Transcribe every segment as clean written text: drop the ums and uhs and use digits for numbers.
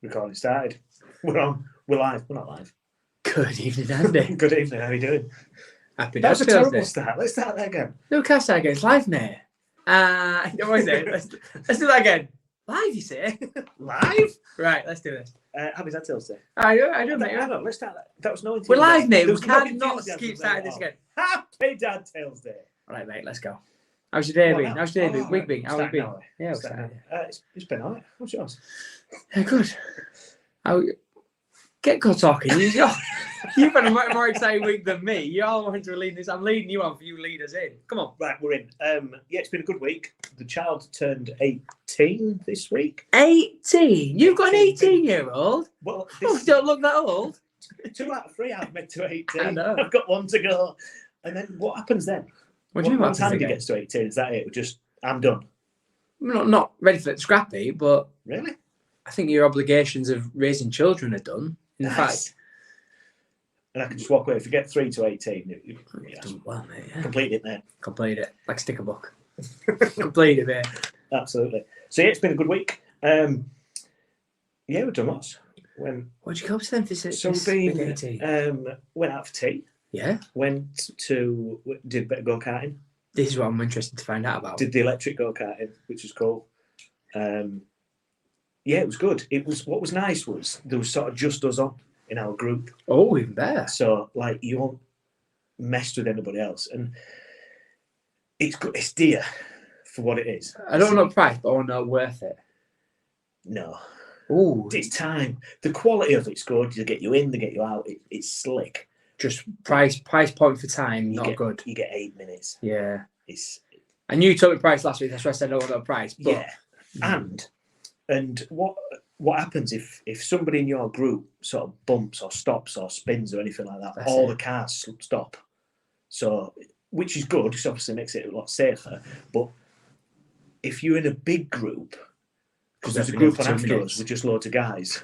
Recording started. We're on. We're live. We're not live. Good evening, Andy. Good evening. How are you doing? Happy That was a Thursday. terrible start. Let's start that again. No, can't start again. It's live, mate. What is it? Let's do that again. Live, you say? Live? Right, let's do this. Happy Thursday. I do, mate. No, let's start that. That was no We're live, mate. There We was no can't not enthusiasm keep there starting at this all. again. Happy Dad Tales Day. All right, mate. Let's go. How's your day Well, been? now- How's your day been? oh, Week been? How have you starting been? now, Yeah, we're Starting starting. now. It's been alright. What's yours? Yeah, good. Get good talking. You've had a much more exciting week than me. You all want to lead this. I'm leading you on for you lead us in. Come on. Right, we're in. Yeah, it's been a good week. The child turned 18 this week. 18? You've got an 18-year-old? Well, Oh, this you don't look that old. 2 out of 3 I've made to 18. I know. I've got 1 to go. And then what happens then? What do you mean? Once Andy gets to 18, is that it? I'm done. I'm not ready for it scrappy, but Really? I think your obligations of raising children are done. In fact, And I can just walk away. If you get 3 to 18, you've done well, mate. Yeah. complete it, mate. Complete it. Like sticker book. Complete it, mate. Absolutely. So yeah, it's been a good week. Yeah, we've done lots. What'd you go up to then for So we've been, 18? went out for tea. Yeah. Did a bit of go-karting. This is what I'm interested to find out about. Did the electric go-karting, which was cool. Yeah, it was good. What was nice was there was sort of just us on in our group. Oh, even better. So like you won't mess with anybody else, and it's good. It's dear for what it is. I don't know the price, but I want to know worth it. No. Oh, It's time. The quality of it's good. They get you in, they get you out. It's slick. just price point for time, You not get, good. You get 8 minutes. Yeah. It's And you told me price last week. That's why I said I don't want a price. But yeah. And what happens if somebody in your group sort of bumps or stops or spins or anything like that? That's all it. the cars stop. So, which is good. It obviously makes it a lot safer. But if you're in a big group, because there's a group on after us with just loads of guys,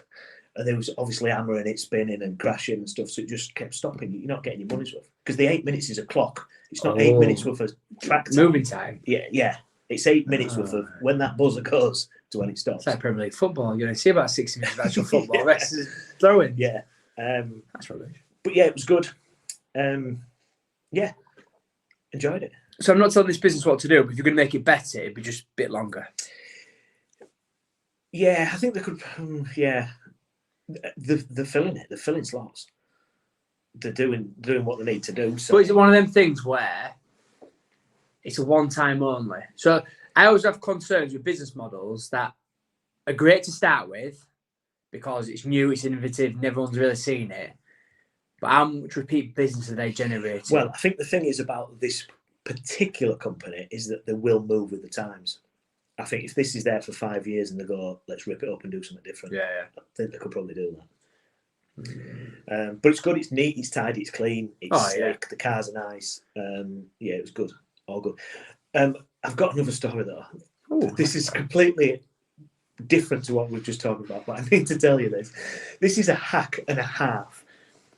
and there was obviously hammering it, spinning and crashing and stuff, so it just kept stopping. You're not getting your money's worth because the 8 minutes is a clock. It's not 8 minutes worth of track time. Moving time. Yeah. It's 8 minutes worth of when that buzzer goes to when it stops. It's like Premier League football. You know, see about 60 minutes of actual football. The rest is throwing. Yeah. That's rubbish. But yeah, it was good. Yeah, enjoyed it. So I'm not telling this business what to do, but if you're going to make it better, it'd be just a bit longer. Yeah, I think they could. Yeah, they're filling it. They're filling slots. They're doing what they need to do. So. But is it one of them things where it's a one-time only? So I always have concerns with business models that are great to start with because it's new, it's innovative, and everyone's really seen it. But how much repeat business are they generating? Well, I think the thing is about this particular company is that they will move with the times. I think if this is there for 5 years and they go, let's rip it up and do something different, yeah. I think they could probably do that. But it's good, it's neat, it's tidy, it's clean, it's slick, the cars are nice. Yeah, it was good, all good. I've got another story though. Ooh. This is completely different to what we've just talked about, but I need to tell you this. This is a hack and a half.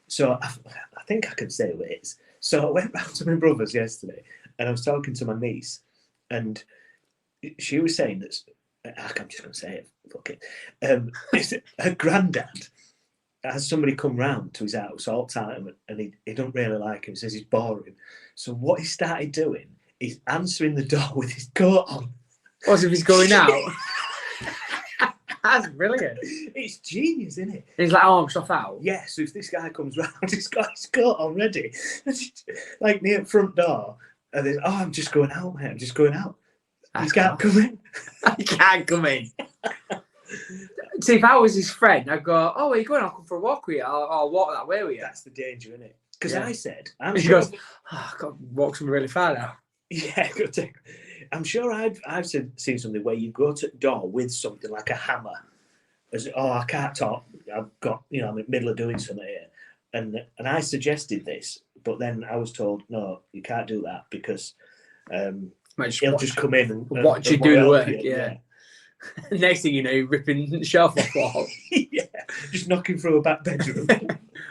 So I think I can say what it is. So I went round to my brother's yesterday and I was talking to my niece and she was saying that, I'm just going to say it, fuck it. Her granddad has somebody come round to his house all the time and he don't really like him. He says he's boring. So what he started doing is answering the door with his coat on. What if he's going out? That's brilliant. It's genius, isn't it? He's like, oh, I'm stuff out. Yeah, so if this guy comes round, he's got his coat on ready. Like near the front door. And then, I'm just going out, mate. I'm just going out. He can't come in. He can't come in. See, if I was his friend, I'd go, oh, where are you going? I'll come for a walk with you. I'll walk that way with you. That's the danger, isn't it? Because I said... He goes, I've got to walk somewhere really far now. Yeah, I'm sure I've seen something where you go to the door with something like a hammer. As I can't talk. I've got, I'm in the middle of doing something here. And I suggested this, but then I was told, no, you can't do that because he'll just come in and watch you do the work. Yeah. Next thing you know, you're ripping the shelf off the wall. Yeah, just knocking through a back bedroom.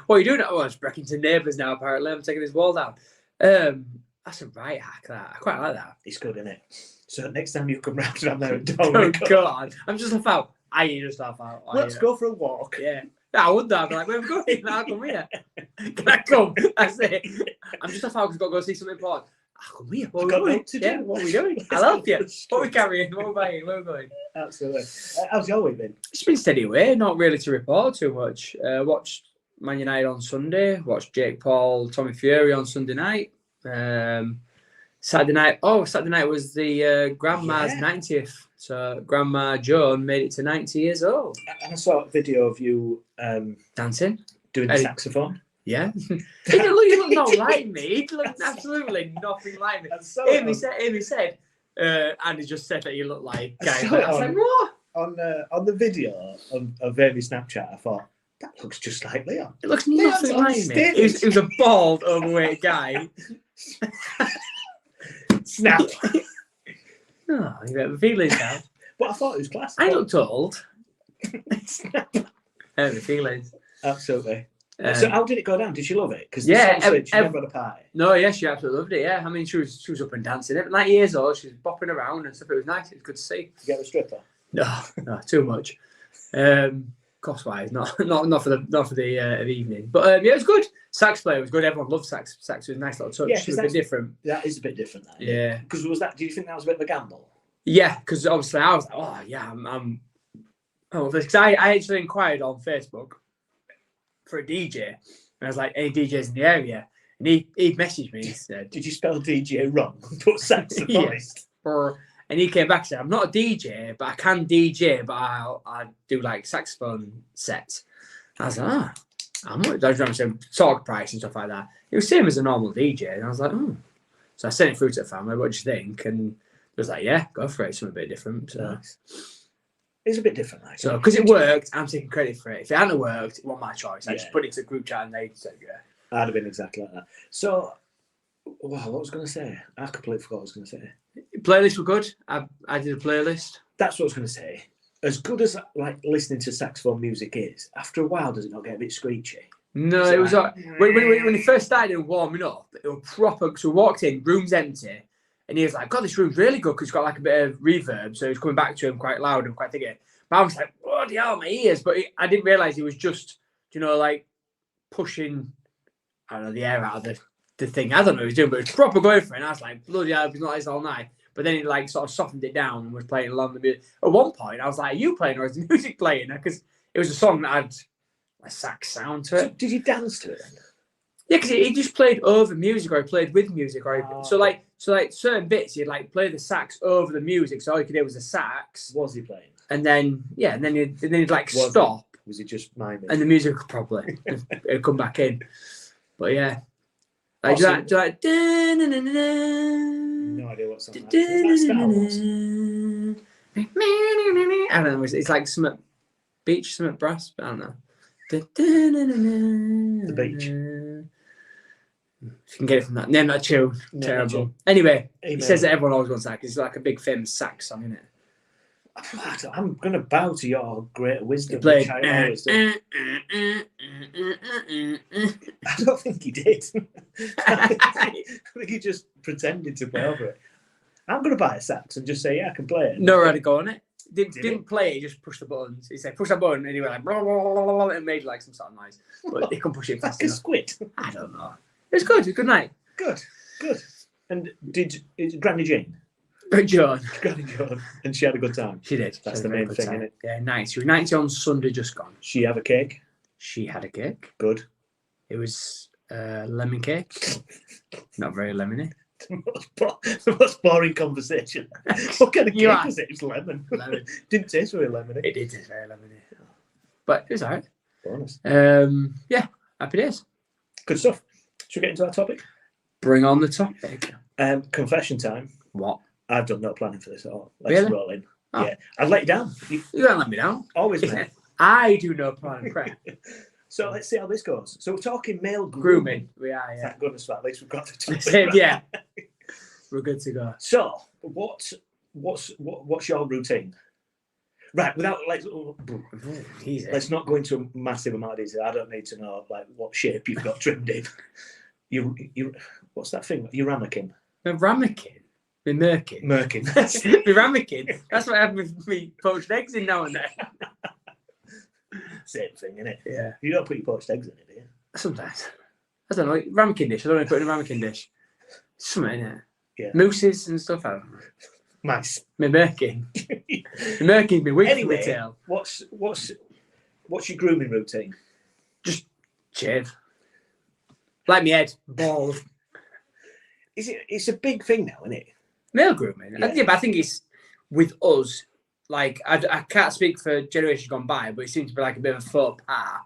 What are you doing? Oh, I'm just breaking to neighbours now, apparently. I'm taking this wall down. That's a right hack, that. I quite like that. It's good, isn't it? So next time you come round and I'm there at door. Oh, God. I'm just off out. I just half out. Let's go for a walk. Yeah. I would that. I'd be like, where are we going? I'll come here. Can I come? I say, I'm just half out because I've got to go see something important. I'll come here. What are we doing? Yeah, what are we doing? I'll help you. What are we carrying? What are we buying? Where are we going? Absolutely. How's your week been? It's been steady away. Not really to report too much. Watched Man United on Sunday. Watched Jake Paul, Tommy Fury on Sunday night. Saturday night was the grandma's 90th. So Grandma Joan made it to 90 years old. And I saw a video of you dancing, doing the saxophone. Yeah. You look not like me. You look absolutely nothing like me. Amy said, Andy just said that you look like Guy. I was like, what? On the video of Amy's Snapchat, I thought, that looks just like Leon. It looks nothing like me. It was a bald, overweight guy. Snap. Oh, you have feelings now. But I thought it was class. I looked old. Snap. I have feelings. Absolutely. So how did it go down? Did she love it? Because yeah, she never had a party. No, yeah, she absolutely loved it. Yeah, I mean, she was up and dancing. 90 years old, she was bopping around and stuff. It was nice. It was good to see. You get a stripper? No, too much. Cost wise, not for the evening. But yeah, it was good. Sax player was good. Everyone loved sax. Sax was a nice little touch. Yeah, it was a bit different. That is a bit different. Yeah. Because do you think that was a bit of a gamble? Yeah, because obviously I was like, oh yeah, because I actually inquired on Facebook for a DJ, and I was like, any DJs in the area, and he messaged me. He said, "Did you spell DJ wrong? Put saxophonist." Yeah. And he came back and said, "I'm not a DJ, but I can DJ, but I do like saxophone sets." I was like, how much? I was trying to say talk price and stuff like that. It was same as a normal DJ, and I was like, oh. So I sent it through to the family. What do you think? And it was like, yeah, go for it. It's something a bit different. So. Nice. It's a bit different, like. So because it worked, I'm taking credit for it. If it hadn't worked, it wasn't my choice. I just put it to the group chat and they said, yeah. I'd have been exactly like that. So, what was I going to say? I completely forgot what I was going to say. Playlists were good. I did a playlist. That's what I was going to say. As good as like listening to saxophone music is, after a while, does it not get a bit screechy? No, it was like when he first started warming up, it was proper. So we walked in, room's empty, and he was like, "God, this room's really good because it's got like a bit of reverb." So he was coming back to him quite loud and quite thick. But I was like, "Bloody hell, my ears!" But I didn't realise he was just, like pushing, I don't know, the air out of the thing. I don't know what he was doing, but it was proper going for it. And I was like, "Bloody hell, he's not like this all night." But then he like sort of softened it down and was playing along the music. At one point, I was like, "Are you playing or is the music playing?" Because it was a song that had a sax sound to it. So did you dance to it? Yeah, because he just played over music, or he played with music, or so like certain bits he'd like play the sax over the music, so all you could hear was the sax. Was he playing? And then he'd like stop. Was he just miming? And the music would probably it'd come back in. But yeah, like do you like no idea what song that is. Is that Star Wars? I don't know. It's like some beach, some brass, but I don't know. The beach. If you can get it from that. Name that tune. No, terrible. Anyway, he says that everyone always wants that because it's like a big famous sax song, isn't it? I'm going to bow to your great wisdom. Played, I don't think he did. I think he just pretended to play over it. I'm going to buy a sax and just say, yeah, I can play it. No, ready to go on it. Didn't play it, he just pushed the buttons. He said, push that button, and he went like, blah, blah, blah, blah, and made like some sort of noise. But he couldn't push it fast like enough. A squid. I don't know. It was good. It was a good night. Good. And is Granny Jane? Granny Joan. And she had a good time. She did. That's the main thing, isn't it? Yeah, nice. She was 90 on Sunday, just gone. She had a cake? She had a cake. Good. It was lemon cake. Not very lemony. The most boring conversation. What kind of cake was it? It was lemon. Didn't taste very lemony. It did taste very lemony. But it was alright. Bonus. Yeah, happy days. Good stuff. Should we get into our topic? Bring on the topic. Confession time. What? I've done no planning for this at all. Let's roll in. Oh. Yeah. I've let you down. You don't let me down. Always, mate. I do no planning prep. So let's see how this goes. So we're talking male grooming. We are, yeah. Thank goodness for that. At least we've got the topic. Yeah. We're good to go. So what's your routine? Right, let's not go into a massive amount of detail. I don't need to know like what shape you've got trimmed in. You what's that thing? You're ramekin. A ramekin? My merkin. Merkin. My ramekin. That's what I have with me poached eggs in now and then. Same thing, innit? Yeah. You don't put your poached eggs in it, do you? Sometimes. I don't know. Ramekin dish. I don't want to put in a ramekin dish. Something in it. Yeah. Mooses and stuff. I don't know. Mice. My merkin. My merkin's my wig Anyway, from the tail. what's your grooming routine? Just shave. Like my head. Bald. It's a big thing now, isn't it? Male grooming. Yeah. But I think it's with us. Like I can't speak for generations gone by, but it seems to be like a bit of a faux pas.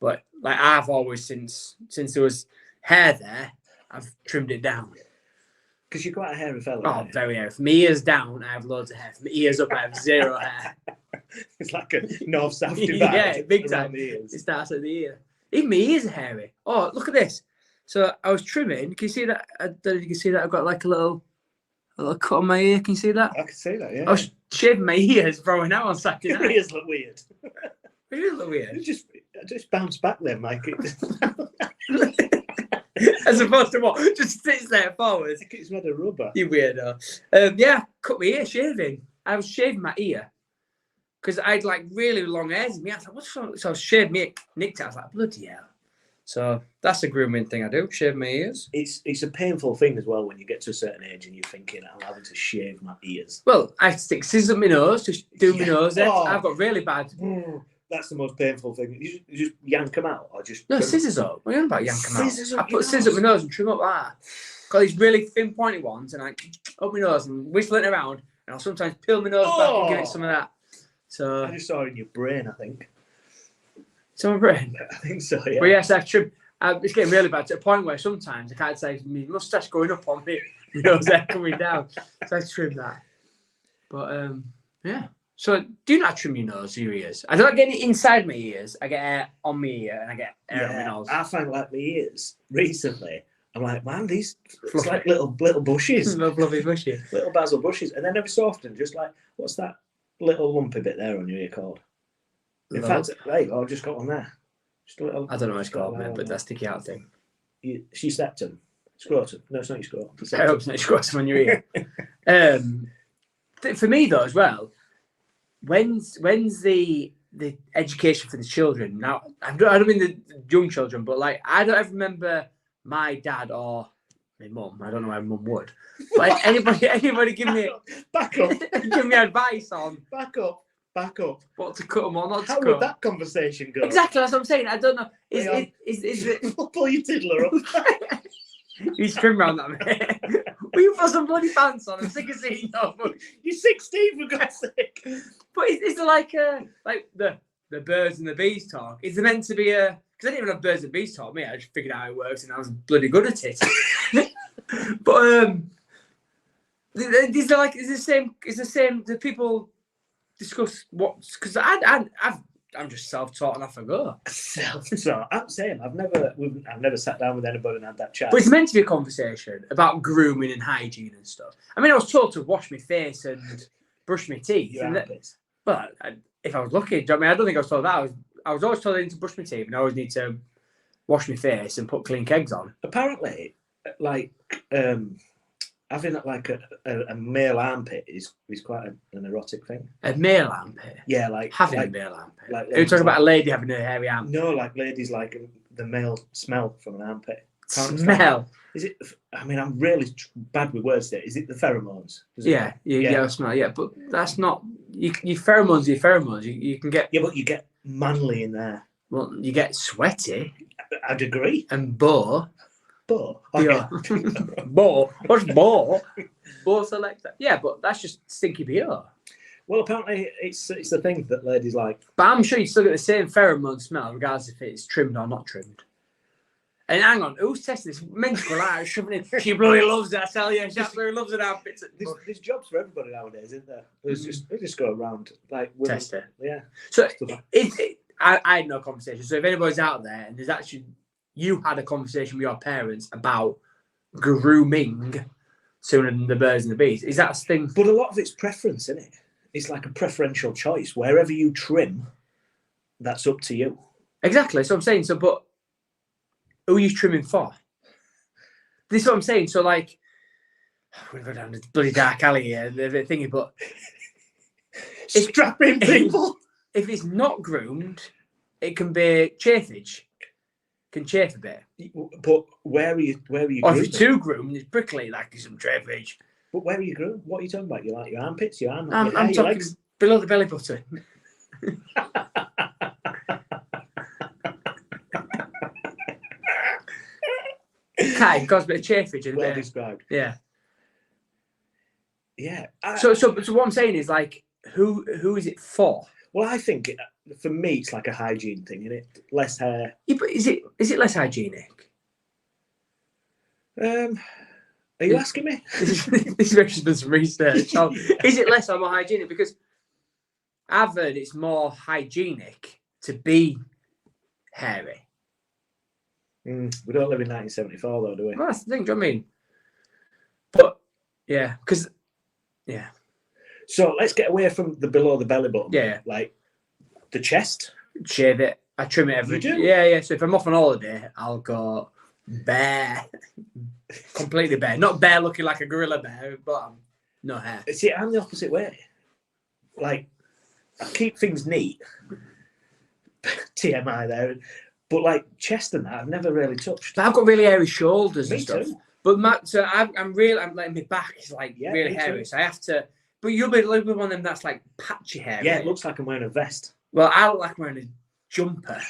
But like I've always since there was hair there, I've trimmed it down. Because you're quite a hairy fella. Oh, very hairy. From my ears down, I have loads of hair. From my ears up, I have zero hair. It's like a north-south divide. Yeah, big time. The ears. It starts at the ear. Even my ears are hairy. Oh, look at this. So I was trimming. Can you see that? I don't know if you can see that. I've got like a little cut on my ear. Can you see that? I can see that, yeah. I was shaving my ears throwing out on Saturday Your night. ears look weird. It is look weird. It just bounce back then, Mike. As opposed to what? Just sits there forward. It's made of rubber. You weirdo. Yeah, cut my ear shaving. I was shaving my ear because I had like really long hairs in me. I was like, what's wrong? So I shaved me, nicked it. I was like, bloody hell. So that's a grooming thing I do, shave my ears. It's a painful thing as well when you get to a certain age and you're thinking, I'm having to shave my ears. Well, I stick scissors up my nose to do my nose. Oh. I've got really bad. That's the most painful thing. You just yank them out or just... No, scissors up. What are you on about yank them Scissors out? up I your put scissors up my nose and trim up that. Got these really thin pointy ones and I up my nose and whistle it around and I'll sometimes peel my nose back and give it some of that. So I just saw it in your brain, I think. It's on my brain. I think so, yeah. But yes, I've trimmed. It's getting really bad to the point where sometimes I can't say my moustache going up on me, my nose hair coming down. So I trim that. But yeah. So do you not trim your nose, your ears? I don't get it inside my ears. I get hair on my ear and I get hair on my nose. I find like my ears recently. I'm like, man, these it's Fluffy. like little bushes, Little fluffy bushy. little basil bushes, and then every so often, just like, what's that little lumpy bit there on your ear called? In fact, right, I've just got one there. Just a little. I don't know what it's called, mate, but that sticky out thing. It's your septum, scrotum. No, it's not your scrotum. I hope it's not scrotum on your ear. For me though, as well, when's the education for the children? Now, I don't mean the young children, but like I don't ever remember my dad or my mum. I don't know why mum would. But anybody give me back up, give me advice on back up. what to cut them or not to How cut. would that conversation go? Exactly, that's what I'm saying. I don't know. Is it? Pull your tiddler up. You trim round that, mate. Will you put some bloody pants on? I'm sick of seeing no. You're 16 for God's sake. But is there like the birds and the bees talk? Is there meant to be a? Because I didn't even have birds and bees talk me. I just figured out how it works, and I was bloody good at it. But is there like is the same? Do people discuss what? Because I'm just self-taught and off I go. Self-taught. I'm saying I've never sat down with anybody and had that chat. But it's meant to be a conversation about grooming and hygiene and stuff. I mean, I was told to wash my face and brush my teeth. But if I was lucky, I don't think I was told that. I was always told I need to brush my teeth and I always need to wash my face and put clean kegs on. Apparently, like having like a male armpit is quite an erotic thing. A male armpit? Yeah, like having a male armpit. Like are you talking about a lady having a hairy armpit? No, like ladies like the male smell from an armpit. Smell? Is it? I mean, I'm really bad with words there. Is it the pheromones? Yeah, smell. Yeah, but that's not. Your pheromones. You can get. Yeah, but you get manly in there. Well, you get sweaty. I'd agree. And boar. Boar. Yeah. Boar. What's boar? Boar selector. Yeah, but that's just stinky BO. Well, apparently it's the thing that ladies like. But I'm sure you still get the same pheromone smell, regardless if it's trimmed or not trimmed. And hang on, who's testing this? Mental life shoving in. She bloody loves it, I tell you. She absolutely loves it. There's jobs for everybody nowadays, isn't there? They just go around like women. Test it. Yeah. So I had no conversation. So if anybody's out there and there's actually you had a conversation with your parents about grooming sooner than the birds and the bees, is that a thing? But a lot of it's preference, isn't it? It's like a preferential choice. Wherever you trim, that's up to you. Exactly. So I'm saying, but who are you trimming for? This is what I'm saying. So like, we're going down the bloody dark alley here, the thingy, but strap in, people. If it's not groomed, it can be chafage. Can chafe a bit. But where are you Or grooming? if it's too groomed, it's prickly, like some chafage. But where are you grooming? What are you talking about? You like your armpits, your arm, I'm your talking legs? below the belly button. Okay, cause a bit of chafage and Well a bit. described. Yeah. Yeah. So what I'm saying is, like, who is it for? Well, I think for me it's like a hygiene thing, isn't it? Less hair. Yeah, but is it less hygienic? Are you asking me? This is where she's done some research. So, is it less or more hygienic? Because I've heard it's more hygienic to be hairy. We don't live in 1974, though, do we? Well, that's the thing. Do you know what I mean? But yeah, because yeah. So let's get away from the below the belly button. Yeah. Like the chest. Shave it. I trim it every You do? Yeah. So if I'm off on holiday, I'll go bare. Completely bare. Not bare looking like a gorilla bear, but no hair. See, I'm the opposite way. Like, I keep things neat. TMI there. But like chest and that, I've never really touched. But I've got really hairy shoulders Me and stuff. too. But so I'm letting my back is like really me hairy, too. so I have to. But you'll be one of them that's like patchy hair. Yeah, right? it looks like I'm wearing a vest. Well, I look like I'm wearing a jumper,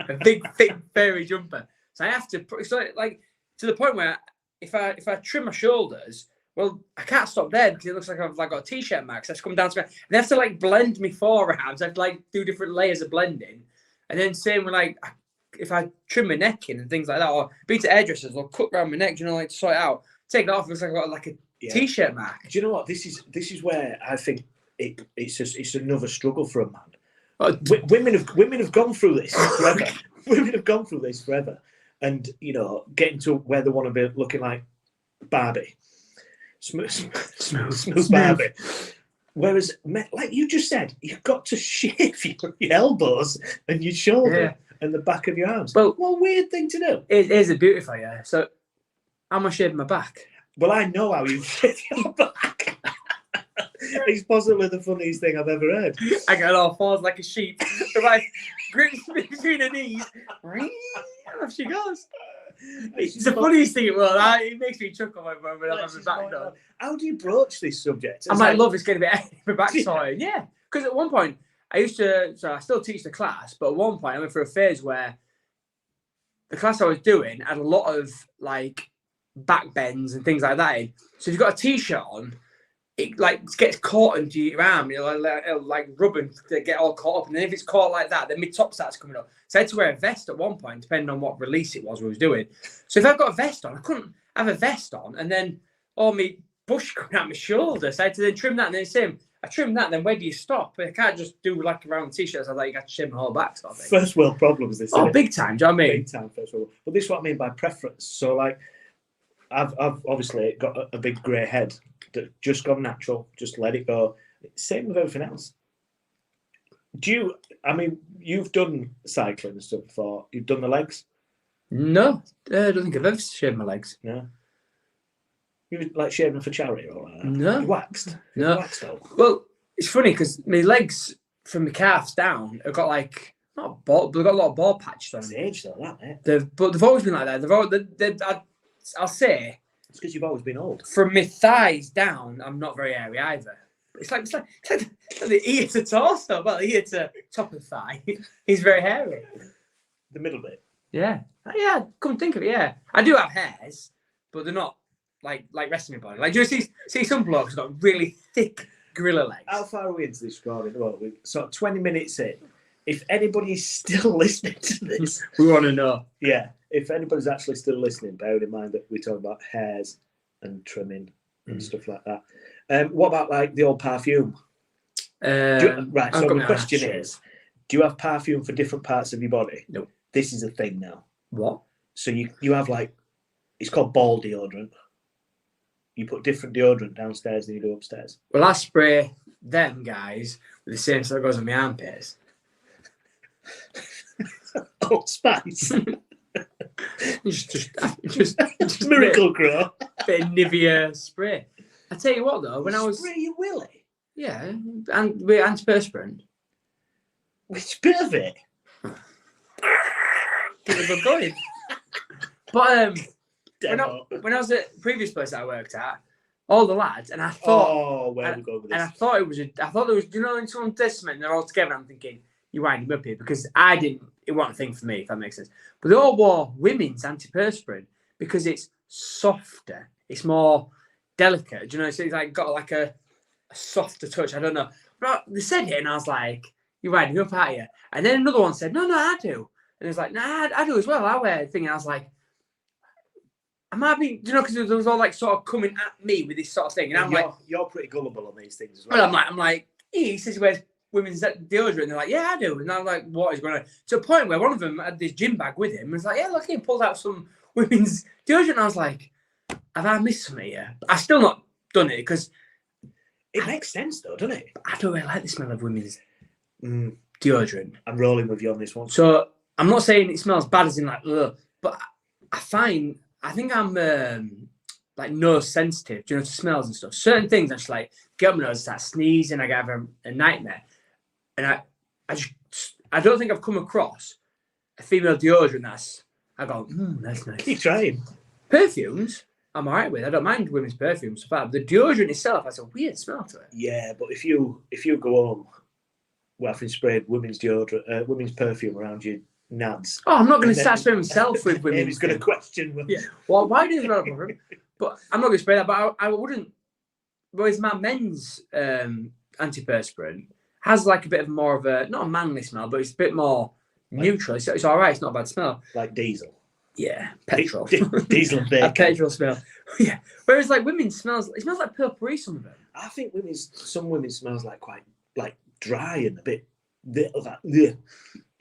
a big, thick, furry jumper. So I have to. So like to the point where if I trim my shoulders, well, I can't stop there because it looks like I've like got a t-shirt max. I have to come down to me. And I have to like blend me forearms. I have to like do different layers of blending, and then same with like. If I trim my neck in and things like that, or be to hairdressers, or cut around my neck, you know, like to sort it out, take it off, it looks like I've got like a t-shirt mark. Do you know what? This is where I think it's another struggle for a man. Women have gone through this forever. Women have gone through this forever, and you know, getting to where they want to be looking like Barbie, smooth Barbie. Whereas, like you just said, you've got to shave your elbows and your shoulder and the back of your arms. Well, what a weird thing to do. It is a beautiful, yeah. So, I'm gonna shave my back. Well, I know how you shave your back. It's possibly the funniest thing I've ever heard. I got all fours like a sheep. Right, grips between the knees. Off she goes. It's the funniest thing in the world. It makes me chuckle when I have my back done. How do you broach this subject? I'm like, love, it's going to be my back sorted. Yeah, because at one point I used to, so I still teach the class, but at one point I went through a phase where the class I was doing had a lot of like back bends and things like that in. So if you've got a t-shirt on, it like gets caught into your arm, it'll like rubbing to get all caught up. And then if it's caught like that, then my top starts coming up. So I had to wear a vest at one point, depending on what release it was we was doing. So if I've got a vest on, I couldn't have a vest on and then all my bush coming out my shoulder. So I had to then trim that and then same. I trim that, then where do you stop? I can't just do like around the t-shirts. I like you got to shave my whole back sort of thing. First world problems, this. Oh, big time. Do you know what I mean? Big time first world. But this is what I mean by preference. So like, I've obviously got a big grey head that just gone natural. Just let it go. Same with everything else. You've done cycling and stuff before. You've done the legs? No, I don't think I've ever shaved my legs. No. You like shaving for charity or like that? No. You waxed? No. Waxed though. Well, it's funny because my legs from my calves down have got like not bald, but they've got a lot of bald patches on It's them. the age though, that mate. They've always been like that. I'll say it's because you've always been old. From my thighs down, I'm not very hairy either. It's like the ear to torso, well, the ear to top of the thigh. He's very hairy. The middle bit. Yeah. Come think of it. Yeah, I do have hairs, but they're not like resting my body. Like, do you see some blokes got really thick gorilla legs? How far are we into this recording? Well, we're sort of 20 minutes in. If anybody's still listening to this, we want to know. Yeah, if anybody's actually still listening, bearing in mind that we talk about hairs and trimming and stuff like that. What about like the old perfume? Right. So the question is, do you have perfume for different parts of your body? No. This is a thing now. What? So you have like, it's called ball deodorant. You put different deodorant downstairs than you do upstairs. Well, I spray them guys with the same stuff that goes on my armpits. Old Spice. just Miracle Grow. bit of Nivea spray. I tell you what though, when I was Spray your willy. yeah, and with antiperspirant, Which bit of it? keep the blood going. But Demo. when I was at the previous place that I worked at, all the lads, and I thought, Oh, where we go with and I this? thought there was, you know, when someone does something, they're all together. I'm thinking, you're winding me up here because it wasn't a thing for me, if that makes sense. But they all wore women's antiperspirant because it's softer, it's more delicate. Do you know? So it's like got like a softer touch. I don't know. But they said it, and I was like, you're winding me up, aren't you? And then another one said, no, I do. And it was like, nah, I do as well. I wear a thing. And I was like, am I being, you know, because there was all like sort of coming at me with this sort of thing. And I'm like, you're pretty gullible on these things as well. I'm like, he says he wears women's deodorant. And they're like, yeah, I do. And I'm like, what is going on? To a point where one of them had this gym bag with him. And was like, yeah, look, he pulled out some women's deodorant. And I was like, have I missed something here? I've still not done it because it makes sense though, doesn't it? I don't really like the smell of women's deodorant. I'm rolling with you on this one. So I'm not saying it smells bad as in like, ugh, but I think I'm like nose sensitive, you know, to smells and stuff. Certain things I just like get up my nose, start sneezing, I have a nightmare. And I don't think I've come across a female deodorant I go, that's nice. Keep trying. Perfumes, I'm alright with. I don't mind women's perfumes, but the deodorant itself has a weird smell to it. Yeah, but if you go home with having sprayed women's deodorant, women's perfume around your nads. Oh, I'm not going to start spraying myself with women's. He's going to question. Yeah. Well, why do you not bother him? But I'm not going to spray that. But I wouldn't. Whereas my men's antiperspirant has like a bit of more of a not a manly smell, but it's a bit more neutral. It's all right. It's not a bad smell. Like diesel. Yeah, petrol. Diesel and bacon. A petrol smell. Yeah. Whereas like women's smells, it smells like potpourri. Some of them. I think some women smells like quite like dry and a bit like, you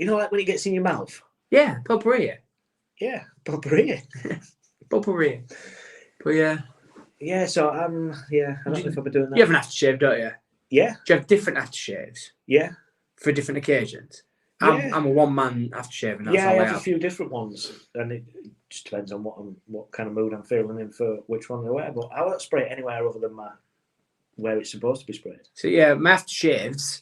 know, like when it gets in your mouth. Yeah, potpourri. Yeah, potpourri. Potpourri. But yeah. Yeah, so I don't know if I'll be doing that. You have an aftershave, don't you? Yeah. Do you have different aftershaves? Yeah. For different occasions? Yeah. I'm a one-man aftershave, and that's yeah, all I I have have. a few different ones, and it just depends on what kind of mood I'm feeling in for which one I wear. But I won't spray it anywhere other than where it's supposed to be sprayed. So yeah, my aftershaves,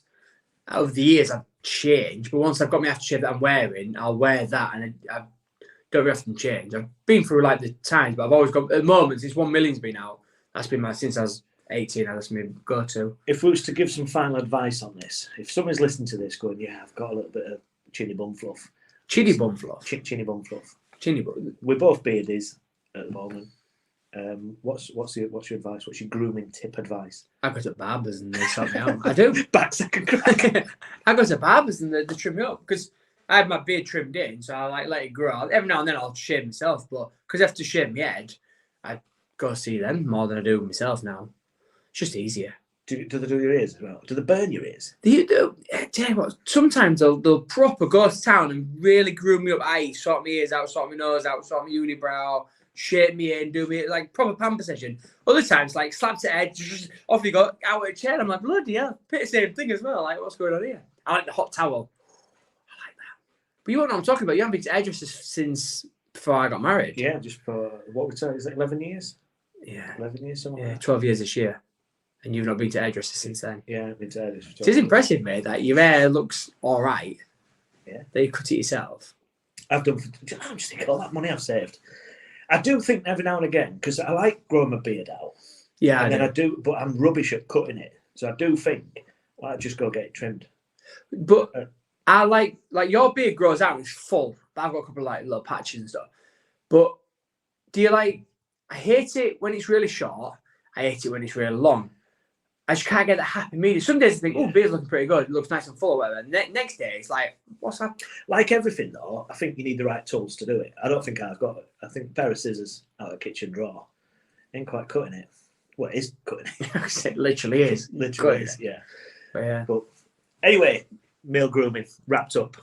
over the years I've changed, but once I've got my aftershave that I'm wearing, I'll wear that, and I don't very often change. I've been through like the times, but I've always got, at the moment, since 1 million's been out, that's been since I was 18, that's my go-to. If we was to give some final advice on this, if someone's listening to this going, yeah, I've got a little bit of chinny bum fluff. Chinny bum fluff? Chinny bum fluff. Chinny bum. We're both beardies at the moment. What's your advice? What's your grooming tip advice? I go to barbers and they sort me out. I do. Back second crack. I go to barbers and they trim me up because I have my beard trimmed in, so I like let it grow. Every now and then I'll shave myself, but because I have to shave my head, I go see them more than I do myself now. It's just easier. Do they do your ears as well? Do they burn your ears? Tell you what, sometimes they'll proper go to town and really groom me up. Sort my ears out, sort my nose out, sort my unibrow, shape me in, do me like proper pamper session. Other times, like slaps the head, just off you go out of a chair. I'm like, bloody hell, the same thing as well. Like, what's going on here? I like the hot towel. I like that. But you know what I'm talking about? You haven't been to hairdressers since before I got married. Yeah, just for what would say is it 11 years? Yeah, 11 years, something. Yeah, 12 years this year. And you've not been to hairdressers since then. Yeah, I've been to hairdressers. It is impressive, mate, that your hair looks all right. Yeah. That you cut it yourself. I'm just thinking all that money I've saved. I do think every now and again, because I like growing my beard out. Yeah, and then I do, but I'm rubbish at cutting it. So I do think I'll just go get it trimmed. But I like your beard grows out, it's full. But I've got a couple of like little patches and stuff. But do you like, I hate it when it's really short. I hate it when it's really long. I just can't get the happy medium. Some days I think, oh, beard's looking pretty good. It looks nice and full or whatever. Next day, it's like, what's that? Like everything, though, I think you need the right tools to do it. I don't think I've got it. I think a pair of scissors out of the kitchen drawer ain't quite cutting it. Well, it is cutting it. It literally is. Literally is, yeah. Yeah. But anyway, male grooming wrapped up.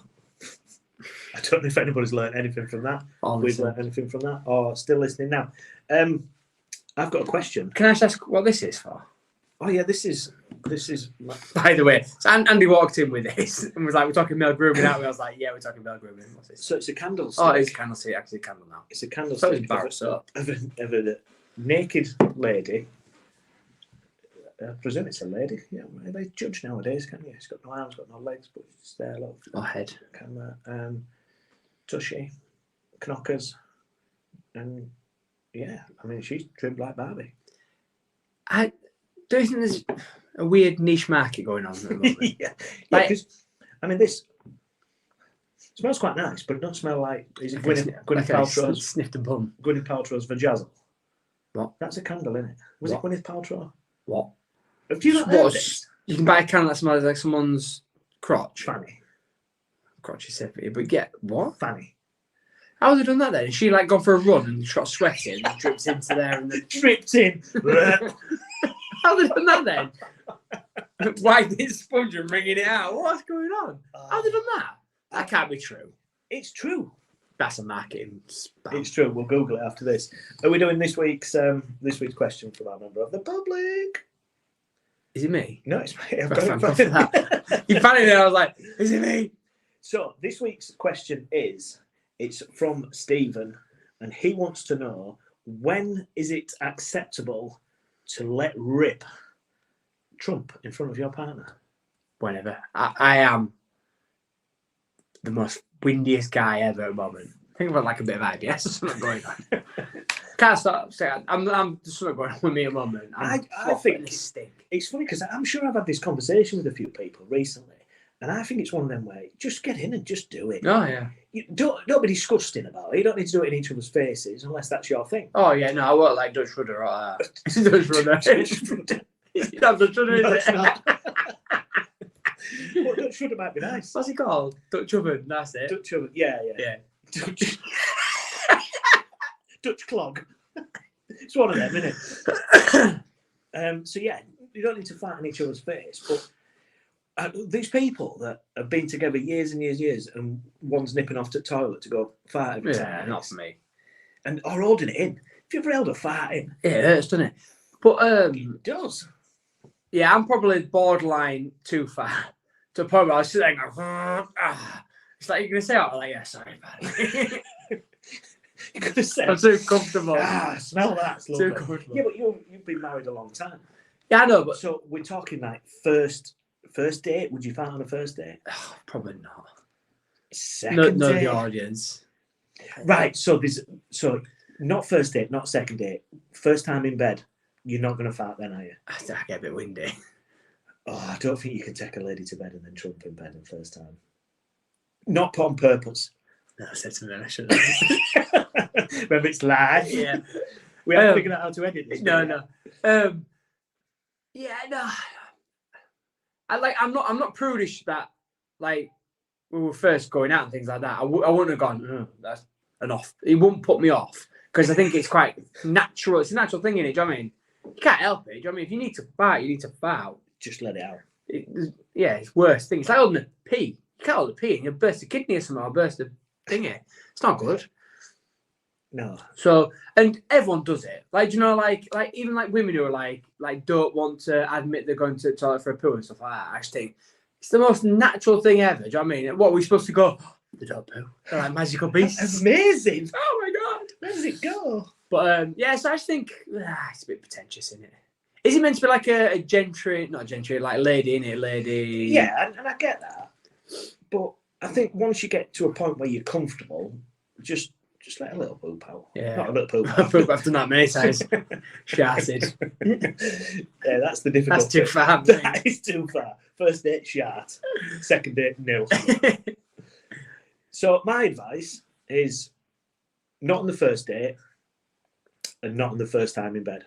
I don't know if anybody's learned anything from that. We've learned anything from that, or still listening now. I've got a question. Can I just ask what this is for? Oh yeah, this is. By the way, so Andy walked in with this and was like, "We're talking male grooming, aren't we?" I was like, "Yeah, we're talking male grooming." What's this? So it's a candle. Oh, it's a candle stick. Actually, a candle now. It's a candle. So it's bar soap. Of a naked lady. I presume it's a lady. Yeah, they judge nowadays, can't you? It's got no arms, got no legs, but it's there. Look. Oh, head. Camera. Tushy, knockers, and yeah, I mean she's trimmed like Barbie. I don't think there's a weird niche market going on at the moment. Yeah, Like- because I mean this smells quite nice, but it don't smell like is it Gwyneth Like I Paltrow's sniffed a bum. Gwyneth Paltrow's Vajazzle? What? That's a candle, isn't it? Was What? it Gwyneth Paltrow? What? Have you not heard What? this? You can buy a candle that smells like someone's crotch. Fanny. Crotch is separate, but yeah, what? Fanny. How has he done that then? Has she like gone for a run and she got sweating and drips into there and then Dripped in. how have they done that then? Wiping it sponge and wringing it out. What's going on? How have they done that? That can't be true. It's true. That's a marketing spam. It's true. We'll Google it after this. Are we doing this week's question from our member of the public? Is it me? No, it's me. I've Thank got God for that. You panicked and I was like, is it me? So this week's question is, it's from Stephen, and he wants to know, when is it acceptable to let rip Trump in front of your partner? Whenever. I am the most windiest guy ever at the moment. I think I've got like a bit of IBS or something going on. Can't stop saying I'm just something going on with me at the moment. I think it's funny because I'm sure I've had this conversation with a few people recently, and I think it's one of them where just get in and just do it. Oh yeah. You don't be disgusting about it. You don't need to do it in each other's faces unless that's your thing. Oh yeah, no, I won't like Dutch rudder or Dutch rudder. It's not Dutch rudder, No, is it's it? not. Well, Dutch rudder might be nice. What's it called? Dutch oven, that's it. Dutch oven, yeah. Yeah. Dutch, Dutch clog. It's one of them, isn't it? So yeah, you don't need to fight in each other's face, but these people that have been together years and years, and one's nipping off to the toilet to go fart every time. Yeah, not for me. And or holding it in. If you've ever held a fart in, Yeah, it hurts, doesn't it? But it does. yeah, I'm probably borderline too far to the point where I was sitting there going, it's like you're gonna say, "Oh, like, yeah, sorry, man." You could have said, I'm too comfortable. Smell that. It's Too lovely. comfortable. Yeah, but you've been married a long time. Yeah, I know, but So we're talking like first date. Would you fart on a first date? probably not. Second No, date. the audience. Right. So not first date, not second date. First time in bed. You're not going to fart then, are you? I get a bit windy. Oh, I don't think you can take a lady to bed and then Trump in bed the first time. Not put on purpose. No, I said something I shouldn't. Remember, it's live. Yeah. We haven't figured out how to edit this. No. Yeah, no. I'm not prudish that like we were first going out and things like that. I wouldn't have gone. That's enough. It wouldn't put me off because I think it's quite natural. It's a natural thing in it. Do you know what I mean? You can't help it. Do you know what I mean? If you need to fart, you need to fart. Just let it out. It's worse thing. It's like holding a pee. You can't hold a pee and you burst a kidney or something or burst a thingy. It's not good. No. So, and everyone does it. Like, do you know, like even like women who are like don't want to admit they're going to the toilet for a poo and stuff like that. I just think it's the most natural thing ever. Do you know what I mean? What are we supposed to go? Oh, they don't poo. They're like magical beasts. Amazing. Oh my god. Where does it go? But yeah, so I just think it's a bit pretentious, isn't it? Is it meant to be like a gentry, not a gentry, like lady, innit? Lady. Yeah, and I get that. But I think once you get to a point where you're comfortable, just let a little poop out. Yeah. Not a little poop I've out. pooped after that many times. Sharted. Yeah, that's the difficult That's too bit. far. That is too far. First date, shart. Second date, nil. So my advice is not on the first date and not on the first time in bed.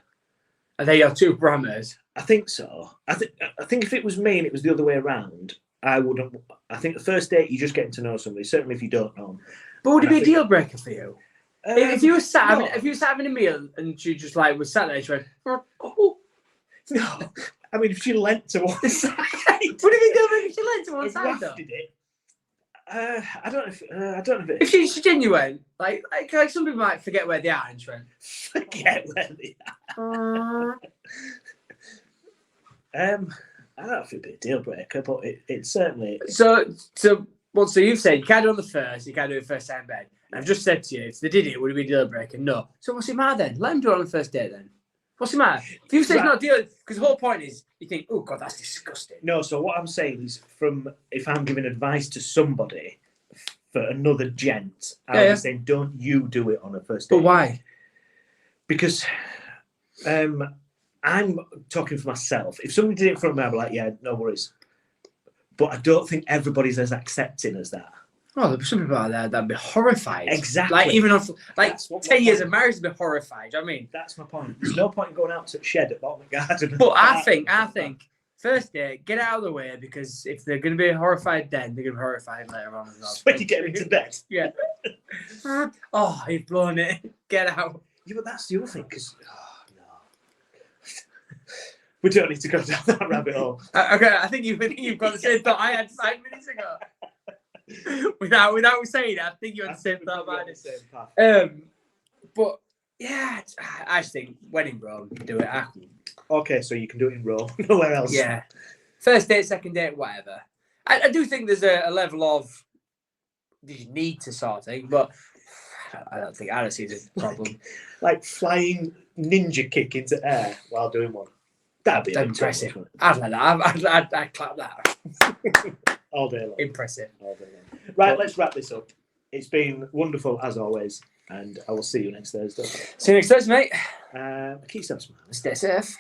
Are they your two parameters? I think so. I think if it was me and it was the other way around, I wouldn't. I think the first date you're just getting to know somebody. Certainly if you don't know them. But would it be a deal breaker for you? If you were sat no. having a meal and she just like was sat there, she went, oh. No, I mean if she leant to one side, Would it be a deal breaker if she leant to one and side though? wafted it. I don't know if If she's genuine, like some people might forget where they are and she went, forget where they are. I don't know if it'd be a deal breaker, but it's certainly. So you've said you can't do it on the first, you can't do it first time bed. And I've just said to you, if they did it, would it be a deal breaker? No. So what's it matter then? Let them do it on the first date then. What's the matter? If you say it's not a deal, because the whole point is you think, oh God, that's disgusting. No, so what I'm saying is, if I'm giving advice to somebody for another gent, I'll be saying, don't you do it on a first date. But why? Because I'm talking for myself. If somebody did it in front of me, I'd be like, yeah, no worries. But I don't think everybody's as accepting as that. Oh, there'd be some people out there that'd be horrified. Exactly. Like even on 10 years of marriage, they'd be horrified. Do you know what I mean? That's my point. There's no point in going out to the shed at Bottom Garden. But I think first date, get out of the way, because if they're going to be horrified then, they're going to be horrified later on as well. When you get into bed. Yeah. Oh, you've blown it. Get out. Yeah, but that's the other thing, because no. We don't need to go down that rabbit hole. Okay, I think you've got the same thought I had 5 minutes ago. Without saying it, I think you had the same thought about it. But yeah, I just think when in Rome, do it. Okay, so you can do it in Rome, nowhere else. Yeah, first date, second date, whatever. I do think there's a level of you need to sort of thing, but I don't see it as a problem. Like flying ninja kick into air while doing one. That'd be impressive. I'd like that. I'd clap that. All day long. Impressive. All day long. Right, let's wrap this up. It's been wonderful as always, and I will see you next Thursday. See you next Thursday, mate. Keep yourself smiling. Stay safe.